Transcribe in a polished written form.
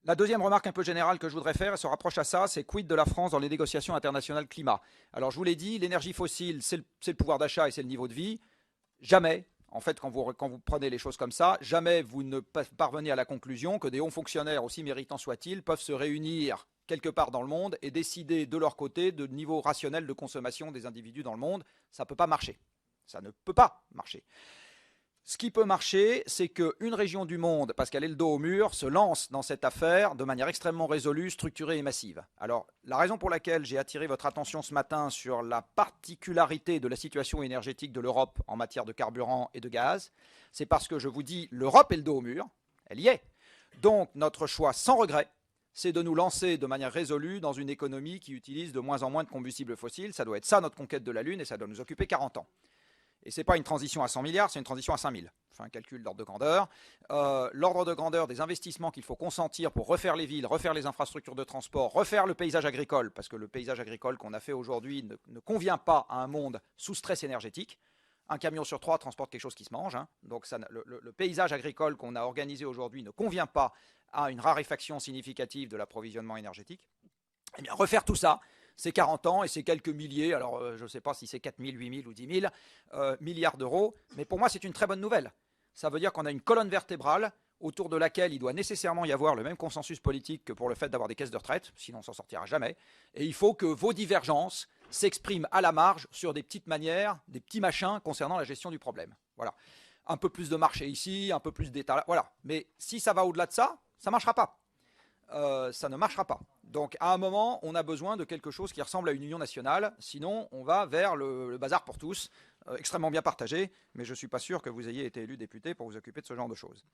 La deuxième remarque un peu générale que je voudrais faire, et se rapproche à ça, c'est quid de la France dans les négociations internationales climat. Alors je vous l'ai dit, l'énergie fossile, c'est le pouvoir d'achat et c'est le niveau de vie. Jamais, en fait, quand vous prenez les choses comme ça, jamais vous ne parvenez à la conclusion que des hauts fonctionnaires, aussi méritants soient-ils, peuvent se réunir quelque part dans le monde et décider de leur côté de niveau rationnel de consommation des individus dans le monde. Ça ne peut pas marcher. Ça ne peut pas marcher. Ce qui peut marcher, c'est qu'une région du monde, parce qu'elle est le dos au mur, se lance dans cette affaire de manière extrêmement résolue, structurée et massive. Alors, la raison pour laquelle j'ai attiré votre attention ce matin sur la particularité de la situation énergétique de l'Europe en matière de carburant et de gaz, c'est parce que je vous dis, l'Europe est le dos au mur, elle y est. Donc, notre choix sans regret, c'est de nous lancer de manière résolue dans une économie qui utilise de moins en moins de combustibles fossiles. Ça doit être ça notre conquête de la Lune et ça doit nous occuper 40 ans. Et ce n'est pas une transition à 100 milliards, c'est une transition à 5 000. Je fais un calcul d'ordre de grandeur. L'ordre de grandeur des investissements qu'il faut consentir pour refaire les villes, refaire les infrastructures de transport, refaire le paysage agricole, parce que le paysage agricole qu'on a fait aujourd'hui ne convient pas à un monde sous stress énergétique. Un camion sur trois transporte quelque chose qui se mange. Hein. Donc le paysage agricole qu'on a organisé aujourd'hui ne convient pas à une raréfaction significative de l'approvisionnement énergétique. Eh bien, refaire tout ça, c'est 40 ans et c'est quelques milliers, alors je ne sais pas si c'est 4 000, 8 000 ou 10 000 milliards d'euros, mais pour moi c'est une très bonne nouvelle. Ça veut dire qu'on a une colonne vertébrale autour de laquelle il doit nécessairement y avoir le même consensus politique que pour le fait d'avoir des caisses de retraite, sinon on s'en sortira jamais. Et il faut que vos divergences s'expriment à la marge sur des petites manières, des petits machins concernant la gestion du problème. Voilà. Un peu plus de marché ici, un peu plus d'État là, voilà. Mais si ça va au-delà de ça, ça ne marchera pas. Ça ne marchera pas. Donc à un moment, on a besoin de quelque chose qui ressemble à une union nationale, sinon on va vers le bazar pour tous, extrêmement bien partagé, mais je ne suis pas sûr que vous ayez été élu député pour vous occuper de ce genre de choses.